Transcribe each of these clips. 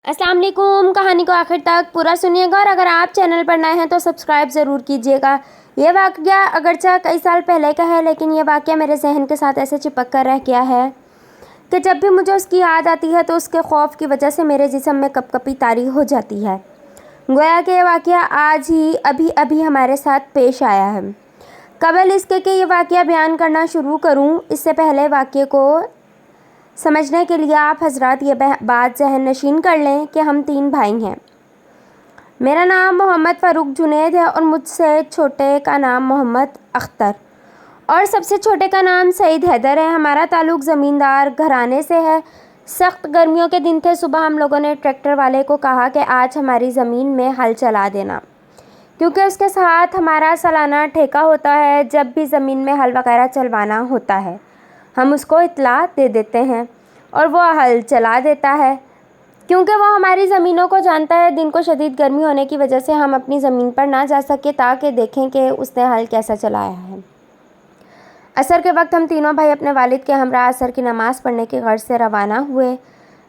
अस्सलाम वालेकुम। कहानी को आखिर तक पूरा सुनिएगा और अगर आप चैनल पर नए हैं तो सब्सक्राइब ज़रूर कीजिएगा। ये वाक़या अगरचे कई साल पहले का है, लेकिन ये वाक़या मेरे जहन के साथ ऐसे चिपक कर रह गया है कि जब भी मुझे उसकी याद आती है तो उसके खौफ की वजह से मेरे जिस्म में कपकपी तारी हो जाती है। गोया कि ये वाक़या आज ही अभी अभी हमारे साथ पेश आया है। कबल इसके कि ये वाक़या बयान करना शुरू करूँ, इससे पहले वाक़ये को समझने के लिए आप हजरात ये बात जहन नशीन कर लें कि हम 3 भाई हैं। मेरा नाम मोहम्मद फ़ारूक जुनैद है और मुझसे छोटे का नाम मोहम्मद अख्तर और सबसे छोटे का नाम सईद हैदर है। हमारा ताल्लुक़ ज़मींदार घराने से है। सख्त गर्मियों के दिन थे। सुबह हम लोगों ने ट्रैक्टर वाले को कहा कि आज हमारी ज़मीन में हल चला देना, क्योंकि उसके साथ हमारा सालाना ठेका होता है। जब भी ज़मीन में हल वगैरह चलवाना होता है हम उसको इत्तला दे देते हैं और वो हल चला देता है, क्योंकि वो हमारी ज़मीनों को जानता है। दिन को शदीद गर्मी होने की वजह से हम अपनी ज़मीन पर ना जा सके ताकि देखें कि उसने हल कैसा चलाया है। असर के वक्त हम तीनों भाई अपने वालिद के हमरा असर की नमाज़ पढ़ने की गर्ज से रवाना हुए।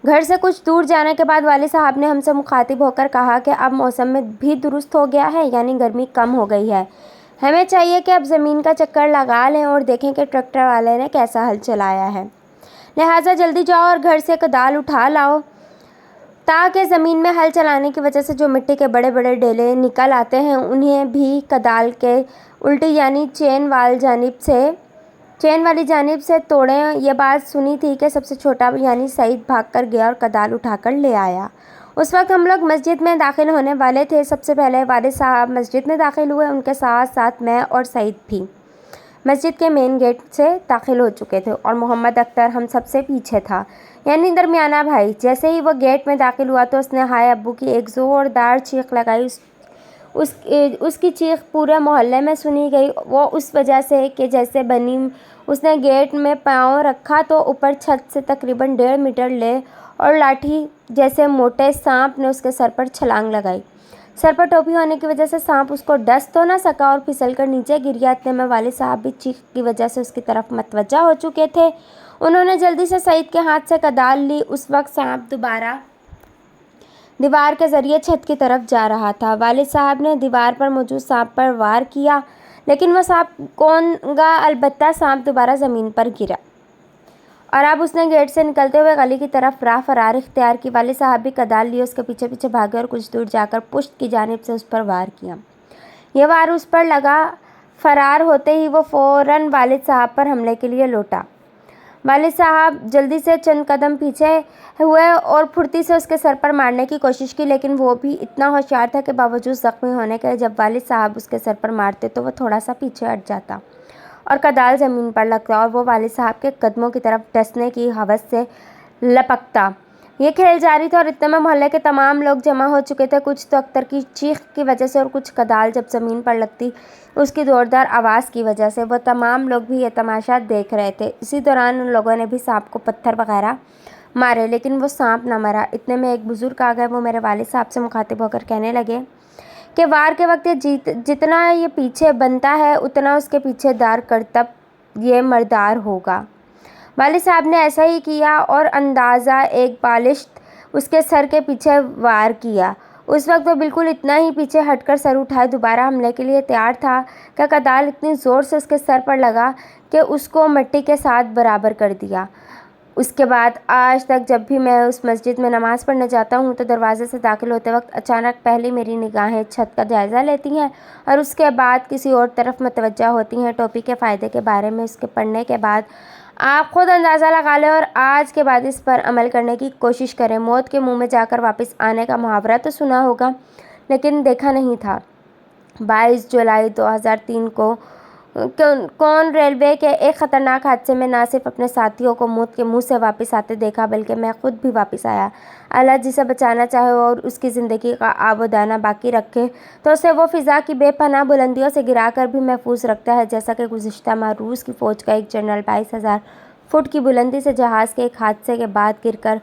घर से कुछ दूर जाने के बाद वालिद साहब ने हमसे मुखातिब होकर कहा कि अब मौसम में भी दुरुस्त हो गया है, यानी गर्मी कम हो गई है। हमें चाहिए कि अब ज़मीन का चक्कर लगा लें और देखें कि ट्रैक्टर वाले ने कैसा हल चलाया है। लिहाजा जल्दी जाओ और घर से कदाल उठा लाओ, ताकि ज़मीन में हल चलाने की वजह से जो मिट्टी के बड़े बड़े डेले निकल आते हैं उन्हें भी कदाल के उल्टी यानी चेन वाली जानिब से तोड़ें। यह बात सुनी थी कि सबसे छोटा यानी सईद भाग कर गया और कदाल उठाकर ले आया। उस वक्त हम लोग मस्जिद में दाखिल होने वाले थे। सबसे पहले वालिद साहब मस्जिद में दाखिल हुए, उनके साथ साथ मैं और सईद भी मस्जिद के मेन गेट से दाखिल हो चुके थे और मोहम्मद अख्तर हम सबसे पीछे था, यानी दरमियाना भाई। जैसे ही वो गेट में दाखिल हुआ तो उसने हाय अब्बू की एक ज़ोरदार चीख लगाई। उसकी चीख पूरे मोहल्ले में सुनी गई। वो उस वजह से कि जैसे बनी उसने गेट में पाँव रखा तो ऊपर छत से तकरीबन 1.5 मीटर ले और लाठी जैसे मोटे सांप ने उसके सर पर छलांग लगाई। सर पर टोपी होने की वजह से सांप उसको डस तो ना सका और फिसल कर नीचे गिर गया। इतने में वालिद साहब भी चीख की वजह से उसकी तरफ मतवज्जा हो चुके थे। उन्होंने जल्दी से सईद के हाथ से कदाल ली। उस वक्त सांप दोबारा दीवार के ज़रिए छत की तरफ जा रहा था। वालिद साहब ने दीवार पर मौजूद सांप पर वार किया, लेकिन वह सांप कौन गा, अलबत्ता सांप दोबारा ज़मीन पर गिरा और अब उसने गेट से निकलते हुए गली की तरफ राह फरार इख्तियार की। वालिद साहब भी कदाल लिए उसके पीछे पीछे भागे और कुछ दूर जाकर पुश्त की जानिब से उस पर वार किया। यह वार उस पर लगा। फरार होते ही वो फ़ौरन वालिद साहब पर हमले के लिए लौटा। वालिद साहब जल्दी से चंद कदम पीछे हुए और फुर्ती से उसके सर पर मारने की कोशिश की, लेकिन वो भी इतना होशियार था कि बावजूद ज़ख्मी होने के जब वालिद साहब उसके सर पर मारते तो वो थोड़ा सा पीछे हट जाता और कदाल ज़मीन पर लगता और वो वालिद साहब के कदमों की तरफ डसने की हवस से लपकता। ये खेल जारी था और इतने में मोहल्ले के तमाम लोग जमा हो चुके थे। कुछ तो अख्तर की चीख की वजह से और कुछ कदाल जब ज़मीन पर लगती उसकी ज़ोरदार आवाज़ की वजह से। वो तमाम लोग भी ये तमाशा देख रहे थे। इसी दौरान उन लोगों ने भी सांप को पत्थर वगैरह मारे, लेकिन वो सांप न मरा। इतने में एक बुज़ुर्ग आ गए। वो मेरे वालिद साहब से मुखातिब होकर कहने लगे कि वार के वक्त जितना ये पीछे बनता है उतना उसके पीछे दार कर, तब ये मर्दार होगा। वालिद साहब ने ऐसा ही किया और अंदाज़ा एक बालिश्त उसके सर के पीछे वार किया। उस वक्त वो बिल्कुल इतना ही पीछे हटकर सर उठाए दोबारा हमले के लिए तैयार था कि कदाल इतनी ज़ोर से उसके सर पर लगा कि उसको मिट्टी के साथ बराबर कर दिया। उसके बाद आज तक जब भी मैं उस मस्जिद में नमाज़ पढ़ने जाता हूँ तो दरवाज़े से दाखिल होते वक्त अचानक पहले मेरी निगाहें छत का जायज़ा लेती हैं और उसके बाद किसी और तरफ मतवज्जा होती हैं। टोपी के फ़ायदे के बारे में उसके पढ़ने के बाद आप ख़ुद अंदाज़ा लगा लें और आज के बाद इस पर अमल करने की कोशिश करें। मौत के मुंह में जाकर वापस आने का मुहावरा तो सुना होगा, लेकिन देखा नहीं था। 22 जुलाई 2003 को कौन रेलवे के एक ख़तरनाक हादसे में ना सिर्फ अपने साथियों को मौत के मुंह से वापस आते देखा, बल्कि मैं ख़ुद भी वापस आया। अल्लाह जिसे बचाना चाहे और उसकी ज़िंदगी का आबोदाना बाकी रखे तो उसे वो फ़िज़ा की बेपनाह बुलंदियों से गिरा कर भी महफूज रखता है, जैसा कि गुज़िश्ता माह रूस की फ़ौज का एक जनरल 22,000 फुट की बुलंदी से जहाज़ के एक हादसे के बाद गिरकर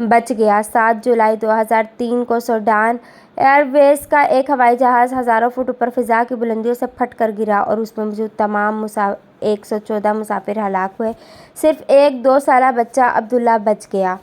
बच गया। 7 जुलाई 2003 को सूडान एयरवेज़ का एक हवाई जहाज़ हज़ारों फुट ऊपर फ़िज़ा की बुलंदियों से फट कर गिरा और उसमें मौजूद तमाम 114 मुसाफिर हलाक हुए। सिर्फ एक 2 साला बच्चा अब्दुल्ला बच गया।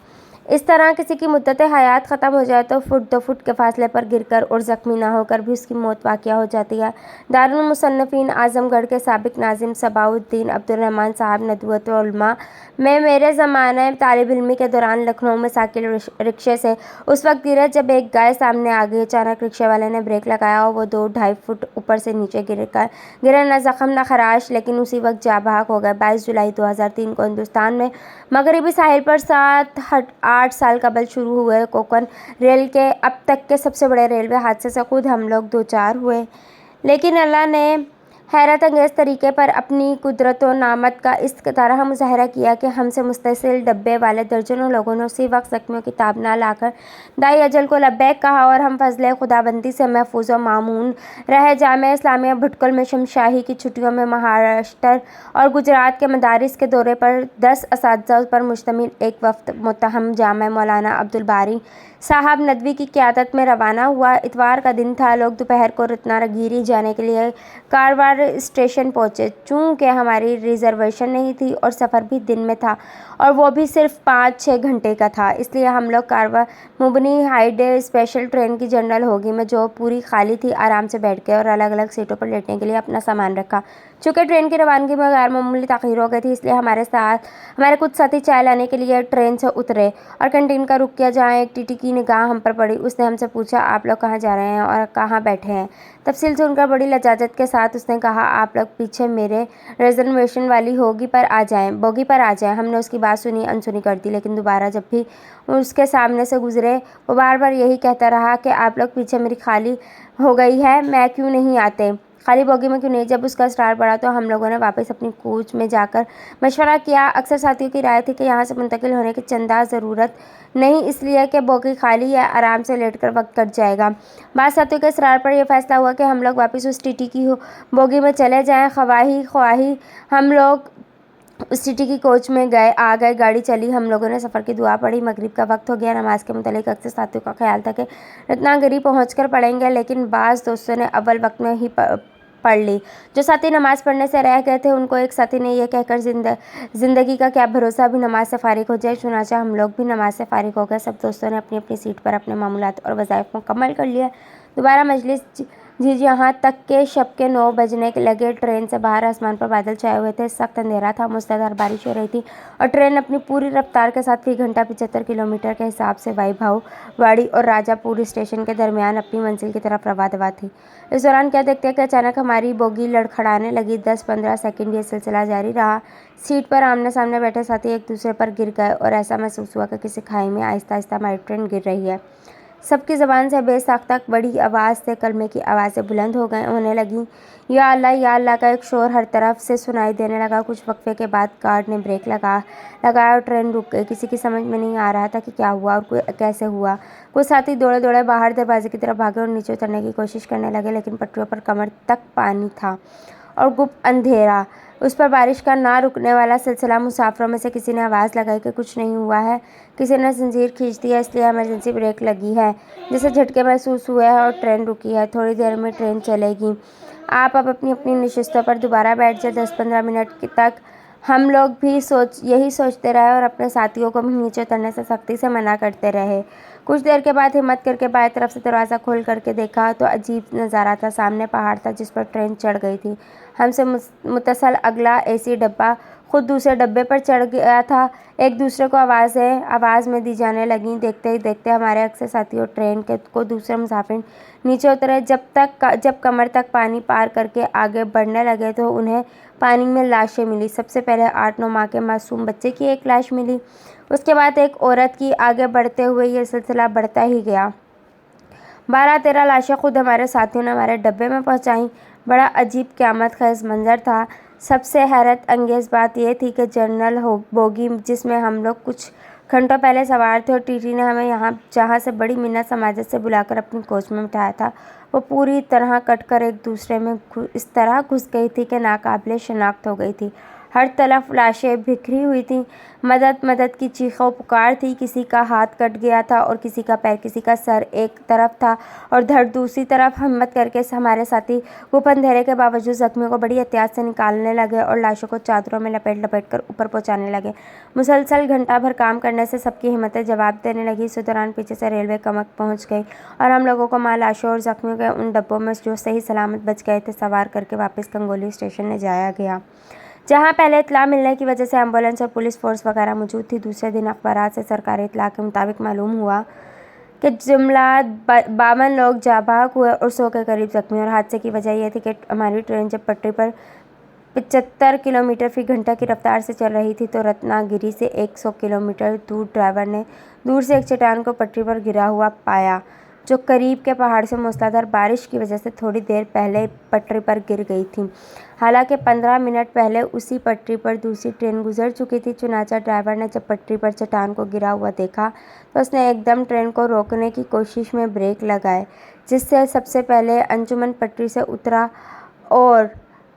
इस तरह किसी की मुद्दत हयात ख़त्म हो जाए तो फुट 2 फुट के फासले पर गिरकर और ज़ख्मी ना होकर भी उसकी मौत वाक़या हो जाती है। दारुल मुसन्निफ़ीन आज़मगढ़ के साबिक़ नाज़िम सबाउद्दीन अब्दुर्रहमान साहब नदवत उलमा में मेरे ज़माने तालिब इल्मी के दौरान लखनऊ में साइकिल रिक्शे से उस वक्त गिरे जब एक गाय सामने आ गई। अचानक रिक्शे वाले ने ब्रेक लगाया और वो 2-2.5 फुट ऊपर से नीचे गिरे न ज़ख्म न खराश, लेकिन उसी वक्त जाँ बहक हो गए। 22 जुलाई 2003 को हिंदुस्तान में मगरबी साहिल पर 7-8 साल कबल शुरू हुए कोकन रेल के अब तक के सबसे बड़े रेलवे हादसे से खुद हम लोग दो चार हुए, लेकिन अल्लाह ने हैरत अंगेज़ तरीके पर अपनी कुदरत व नामत का इस तरह मुज़ाहरा किया कि हमसे मुस्तसिल डब्बे वाले दर्जनों लोगों ने उसी वक्त ज़ख्मियों की ताब ना लाकर दाई अजल को लब्बैक कहा और हम फजले खुदाबंदी से महफूज व मामून रहे। जामिया इस्लामिया भुटकल में शमशाही की छुट्टियों में महाराष्ट्र और गुजरात के मदारिस के दौरे पर 10 असातिज़ा पर मुश्तमिल एक वफ़द मुत्तहम जामिया मौलाना अब्दुल बारी साहब नदवी की क़यादत में रवाना हुआ। इतवार का दिन था। लोग दोपहर को रत्नागिरी जाने के लिए कारवार स्टेशन पहुँचे। चूँकि हमारी रिजर्वेशन नहीं थी और सफ़र भी दिन में था और वो भी सिर्फ 5-6 घंटे का था, इसलिए हम लोग कारवार मुबनी हाईडे स्पेशल ट्रेन की जनरल होगी में जो पूरी खाली थी आराम से बैठ गए और अलग अलग सीटों पर लेटने के लिए अपना सामान रखा। चूँकि ट्रेन की रवानगी में गैर मामूली ताख़ीर हो गई थी, इसलिए हमारे कुछ साथी चाय लाने के लिए ट्रेन से उतरे और कैंटीन का रुख किया। जहाँ एक टीटी की निगाह हम पर पड़ी, उसने हमसे पूछा, आप लोग कहाँ जा रहे हैं और कहाँ बैठे हैं? तफसील सुनकर बड़ी लजाजत के साथ उसने कहा, आप लोग पीछे मेरे रिजर्वेशन वाली बोगी पर आ जाएं। हमने उसकी बात सुनी अनसुनी कर दी, लेकिन दोबारा जब भी उसके सामने से गुजरे वो बार बार यही कहता रहा कि आप लोग पीछे मेरी खाली हो गई है, मैं क्यों नहीं आते, खाली बोगी में क्यों नहीं। जब उसका स्टार पड़ा तो हम लोगों ने वापस अपनी कोच में जाकर मशवरा किया। अक्सर साथियों की राय थी कि यहाँ से मुंतकिल होने की चंदा ज़रूरत नहीं, इसलिए कि बोगी खाली है, आराम से लेटकर वक्त कट जाएगा। बाद साथियों के इसरार पर यह फैसला हुआ कि हम लोग वापस उस टीटी की बोगी में चले जाएं। ख्वाही हम लोग उस सिटी की कोच में आ गए। गाड़ी चली, हम लोगों ने सफ़र की दुआ पढ़ी। मगरिब का वक्त हो गया। नमाज के मुतालिक अक्सर साथियों का ख्याल था कि रत्नागिरी पहुंचकर पढ़ेंगे, लेकिन बाज़ दोस्तों ने अव्वल वक्त में ही पढ़ ली। जो साथी नमाज़ पढ़ने से रह गए थे उनको एक साथी ने यह कहकर ज़िंदगी का क्या भरोसा, अभी नमाज से फारिग हो जाए। चुनांचे हम लोग भी नमाज से फारिग हो गए। सब दोस्तों ने अपनी अपनी सीट पर अपने मामूलात और वज़ाइफ मुकम्मल कर लिया। दोबारा मजलिस यहाँ तक के शब के 9 बजने लगे। ट्रेन से बाहर आसमान पर बादल छाए हुए थे, सख्त अंधेरा था, मूसलाधार बारिश हो रही थी और ट्रेन अपनी पूरी रफ्तार के साथ फी घंटा 75 किलोमीटर के हिसाब से वाड़ी और राजापुर स्टेशन के दरमियान अपनी मंजिल की तरफ रवा दवा थी। इस दौरान क्या देखते कि अचानक हमारी बोगी लड़खड़ाने लगी। 10-15 सेकंड ये सिलसिला जारी रहा। सीट पर आमने सामने बैठे साथी एक दूसरे पर गिर गए और ऐसा महसूस हुआ कि किसी खाई में आहिस्ता आहिस्ता हमारी ट्रेन गिर रही है। सबकी ज़बान से बेसाख्ता बड़ी आवाज़ से कलमे की आवाज़ें बुलंद होने लगीं। या अल्लाह का एक शोर हर तरफ से सुनाई देने लगा। कुछ वक्फे के बाद गार्ड ने ब्रेक लगाया और ट्रेन रुक गई। किसी की समझ में नहीं आ रहा था कि क्या हुआ और कैसे हुआ। कुछ साथी दौड़े दौड़े बाहर दरवाजे की तरफ भागे और नीचे उतरने की कोशिश करने लगे, लेकिन पटरियों पर कमर तक पानी था और गुप्त अंधेरा। उस पर बारिश का ना रुकने वाला सिलसिला। मुसाफिरों में से किसी ने आवाज़ लगाई कि कुछ नहीं हुआ है, किसी ने जंजीर खींच दी है, इसलिए इमरजेंसी ब्रेक लगी है, जिसे झटके महसूस हुए हैं और ट्रेन रुकी है। थोड़ी देर में ट्रेन चलेगी, आप अब अपनी अपनी नशिस्तों पर दोबारा बैठ जाए। 10-15 मिनट तक हम लोग भी यही सोचते रहे और अपने साथियों को भी नीचे उतरने से सख्ती से मना करते रहे। कुछ देर के बाद हिम्मत करके बाएं तरफ से दरवाज़ा खोल करके देखा तो अजीब नज़ारा था। सामने पहाड़ था जिस पर ट्रेन चढ़ गई थी। हमसे मुतसल अगला एसी डब्बा खुद दूसरे डब्बे पर चढ़ गया था। एक दूसरे को आवाज़ में दी जाने लगी। देखते ही देखते हमारे अक्सर साथियों ट्रेन को दूसरे मुसाफिर नीचे उतरे। जब कमर तक पानी पार करके आगे बढ़ने लगे तो उन्हें पानी में लाशें मिली। सबसे पहले 8-9 माह के मासूम बच्चे की एक लाश मिली, उसके बाद एक औरत की। आगे बढ़ते हुए ये सिलसिला बढ़ता ही गया। 12-13 लाशें खुद हमारे साथियों ने हमारे डब्बे में पहुंचाई। बड़ा अजीब क़यामत ख़ेज़ मंजर था। सबसे हैरत अंगेज़ बात यह थी कि जनरल बोगी जिसमें हम लोग कुछ घंटों पहले सवार थे और टीटी ने हमें जहाँ से बड़ी मिन्नत समाजत से बुलाकर अपनी कोच में बिठाया था, वो पूरी तरह कटकर एक दूसरे में इस तरह घुस गई थी कि नाकाबिले शनाख्त हो गई थी। ہر طرف لاشیں بکھری ہوئی تھیں۔ مدد مدد کی چیخوں پکار تھی۔ کسی کا ہاتھ کٹ گیا تھا اور کسی کا پیر، کسی کا سر ایک طرف تھا اور دھڑ دوسری طرف۔ ہمت کر کے ہمارے ساتھی گھپ اندھیرے کے باوجود زخمیوں کو بڑی احتیاط سے نکالنے لگے اور لاشوں کو چادروں میں لپیٹ لپیٹ کر اوپر پہنچانے لگے۔ مسلسل گھنٹہ بھر کام کرنے سے سب کی ہمتیں جواب دینے لگیں۔ اسی دوران پیچھے سے ریلوے کمک پہنچ گئی اور ہم لوگوں کو ماں لاشوں اور زخمیوں کے ان ڈبوں میں جو صحیح سلامت بچ گئے تھے سوار کر کے واپس گنگولی اسٹیشن لے جایا گیا، جہاں پہلے اطلاع ملنے کی وجہ سے ایمبولینس اور پولیس فورس وغیرہ موجود تھی۔ دوسرے دن اخبارات سے سرکاری اطلاع کے مطابق معلوم ہوا کہ جملہ 52 لوگ جاں بحق ہوئے اور 100 کے قریب زخمی۔ اور حادثے کی وجہ یہ تھی کہ ہماری ٹرین جب پٹری پر 75 کلومیٹر فی گھنٹہ کی رفتار سے چل رہی تھی تو رتنا گیری سے 100 کلومیٹر دور ڈرائیور نے دور سے ایک چٹان کو پٹری پر گرا ہوا پایا، جو قریب کے پہاڑ سے موسلادھار بارش کی وجہ سے تھوڑی دیر پہلے پٹری پر گر گئی تھی۔ حالانکہ 15 منٹ پہلے اسی پٹری پر دوسری ٹرین گزر چکی تھی۔ چنانچہ ڈرائیور نے جب پٹری پر چٹان کو گرا ہوا دیکھا تو اس نے ایک دم ٹرین کو روکنے کی کوشش میں بریک لگائے، جس سے سب سے پہلے انجمن پٹری سے اترا اور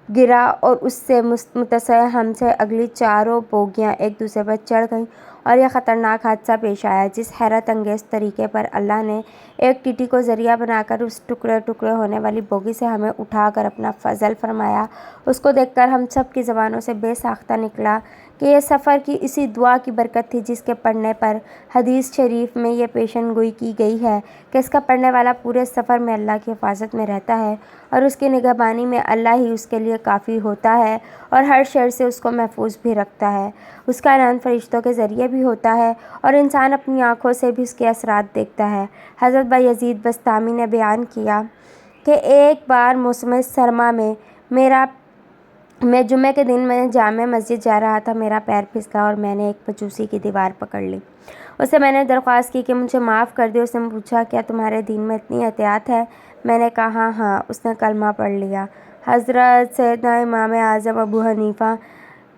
گرا اور اس سے متصل ہم سے اگلی چاروں بوگیاں ایک دوسرے پر چڑھ گئیں اور یہ خطرناک حادثہ پیش آیا، جس حیرت انگیز طریقے پر اللہ نے ایک ٹی ٹی کو ذریعہ بنا کر اس ٹکڑے ٹکڑے ہونے والی بوگی سے ہمیں اٹھا کر اپنا فضل فرمایا، اس کو دیکھ کر ہم سب کی زبانوں سے بے ساختہ نکلا کہ یہ سفر کی اسی دعا کی برکت تھی جس کے پڑھنے پر حدیث شریف میں یہ پیشن گوئی کی گئی ہے کہ اس کا پڑھنے والا پورے سفر میں اللہ کی حفاظت میں رہتا ہے اور اس کی نگہبانی میں اللہ ہی اس کے لیے کافی ہوتا ہے اور ہر شر سے اس کو محفوظ بھی رکھتا ہے۔ اس کا اعلان فرشتوں کے ذریعے بھی ہوتا ہے اور انسان اپنی آنکھوں سے بھی اس کے اثرات دیکھتا ہے۔ حضرت بایزید بسطامی نے بیان کیا کہ ایک بار موسم سرما میں جمعے کے دن میں جامع مسجد جا رہا تھا، میرا پیر پھسلا اور میں نے ایک مجوسی کی دیوار پکڑ لی۔ اس سے میں نے درخواست کی کہ مجھے معاف کر دے۔ اس نے پوچھا کیا تمہارے دین میں اتنی احتیاط ہے؟ میں نے کہا ہاں۔ اس نے کلمہ پڑھ لیا۔ حضرت سیدنا امام اعظم ابو حنیفہ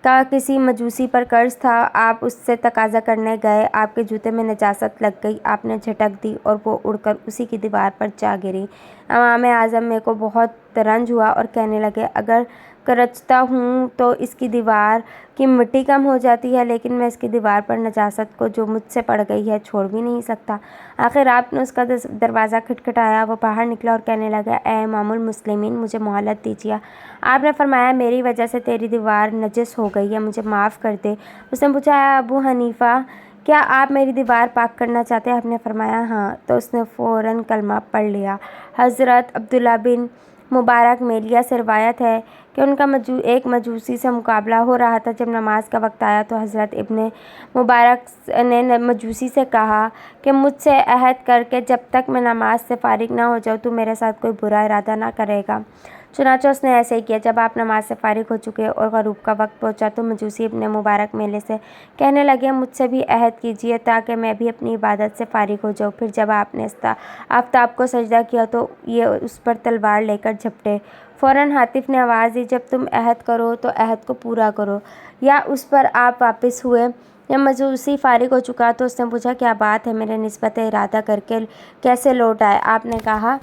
کا کسی مجوسی پر قرض تھا، آپ اس سے تقاضا کرنے گئے، آپ کے جوتے میں نجاست لگ گئی، آپ نے جھٹک دی اور وہ اڑ کر اسی کی دیوار پر جا گری۔ امام اعظم میرے کو بہت رنج ہوا اور کہنے لگے اگر کرچتا ہوں تو اس کی دیوار کی مٹی کم ہو جاتی ہے، لیکن میں اس کی دیوار پر نجاست کو جو مجھ سے پڑ گئی ہے چھوڑ بھی نہیں سکتا۔ آخر آپ نے اس کا دروازہ کھٹکھٹایا، وہ باہر نکلا اور کہنے لگا اے امام المسلمین، مجھے مہلت دیجیے۔ آپ نے فرمایا میری وجہ سے تیری دیوار نجس ہو گئی ہے، مجھے معاف کر دے۔ اس نے پوچھا اے ابو حنیفہ، کیا آپ میری دیوار پاک کرنا چاہتے ہیں؟ آپ نے فرمایا ہاں۔ تو اس نے فوراً کلمہ پڑھ لیا۔ حضرت عبداللہ بن مبارک میلیہ سے روایت ہے کہ ان کا ایک مجوسی سے مقابلہ ہو رہا تھا۔ جب نماز کا وقت آیا تو حضرت ابن مبارک نے مجوسی سے کہا کہ مجھ سے عہد کر کے جب تک میں نماز سے فارغ نہ ہو جاؤں تو میرے ساتھ کوئی برا ارادہ نہ کرے گا۔ چنانچہ اس نے ایسے ہی کیا۔ جب آپ نماز سے فارغ ہو چکے اور غروب کا وقت پہنچا تو مجوسی ابن مبارک میلے سے کہنے لگے مجھ سے بھی عہد کیجیے تاکہ میں بھی اپنی عبادت سے فارغ ہو جاؤں۔ پھر جب آپ نے آفتاب کو سجدہ کیا تو یہ اس پر تلوار لے کر جھپٹے۔ فوراً ہاتف نے آواز دی جب تم عہد کرو تو عہد کو پورا کرو، یا اس پر آپ واپس ہوئے۔ جب مجوسی فارغ ہو چکا تو اس نے پوچھا کیا بات ہے، میرے نسبت ارادہ کر کے کیسے لوٹ آئے؟ آپ نے کہا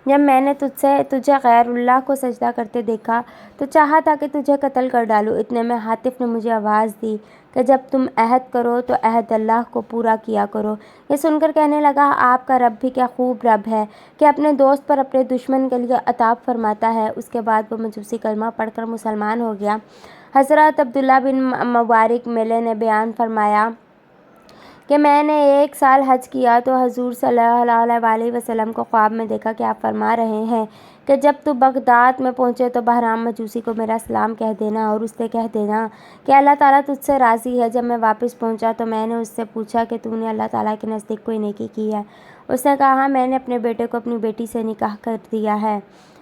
جب میں نے تجھے غیر اللہ کو سجدہ کرتے دیکھا تو چاہا تھا کہ تجھے قتل کر ڈالوں۔ اتنے میں ہاتف نے مجھے آواز دی کہ جب تم عہد کرو تو عہد اللہ کو پورا کیا کرو۔ یہ سن کر کہنے لگا آپ کا رب بھی کیا خوب رب ہے کہ اپنے دوست پر اپنے دشمن کے لیے عتاب فرماتا ہے۔ اس کے بعد وہ مجوسی کلمہ پڑھ کر مسلمان ہو گیا۔ حضرت عبداللہ بن مبارک میلے نے بیان فرمایا کہ میں نے ایک سال حج کیا تو حضور صلی اللہ علیہ وسلم کو خواب میں دیکھا کہ آپ فرما رہے ہیں کہ جب تو بغداد میں پہنچے تو بہرام مجوسی کو میرا سلام کہہ دینا اور اس سے کہہ دینا کہ اللہ تعالیٰ تجھ سے راضی ہے۔ جب میں واپس پہنچا تو میں نے اس سے پوچھا کہ تو نے اللہ تعالیٰ کے نزدیک کوئی نیکی کی ہے؟ اس نے کہا میں نے اپنے بیٹے کو اپنی بیٹی سے نکاح کر دیا ہے،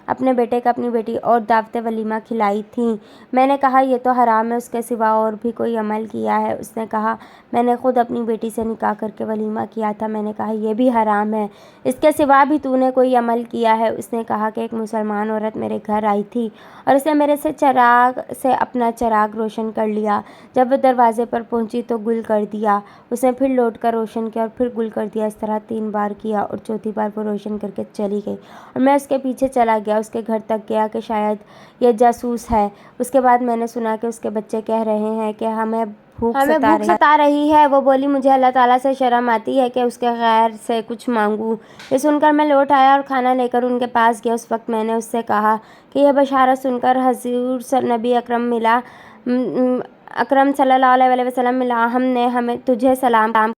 اپنے بیٹے کا اپنی بیٹی اور دعوت ولیمہ کھلائی تھیں۔ میں نے کہا یہ تو حرام ہے، اس کے سوا اور بھی کوئی عمل کیا ہے؟ اس نے کہا میں نے خود اپنی بیٹی سے نکاح کر کے ولیمہ کیا تھا۔ میں نے کہا یہ بھی حرام ہے، اس کے سوا بھی تو نے کوئی عمل کیا ہے؟ اس نے کہا کہ ایک مسلمان عورت میرے گھر آئی تھی اور اس نے میرے سے اپنا چراغ روشن کر لیا۔ جب وہ دروازے پر پہنچی تو گل کر دیا، اس نے پھر لوٹ کر روشن کیا اور پھر گل کر دیا۔ اس طرح 3 بار کیا اور چوتھی بار وہ روشن کر کے چلی گئی اور میں اس کے پیچھے چلا گیا اس کے گھر تک گیا کہ شاید یہ جاسوس ہے۔ اس کے بعد میں نے سنا کہ اس کے بچے کہہ رہے ہیں کہ ہمیں بھوک ستا رہی ہے۔ وہ بولی مجھے اللہ تعالیٰ سے شرم آتی ہے کہ اس کے غیر سے کچھ مانگوں۔ یہ سن کر میں لوٹ آیا اور کھانا لے کر ان کے پاس گیا۔ اس وقت میں نے اس سے کہا کہ یہ بشارت سن کر حضور نبی اکرم صلی اللہ علیہ وسلم ملا، ہم نے تجھے سلام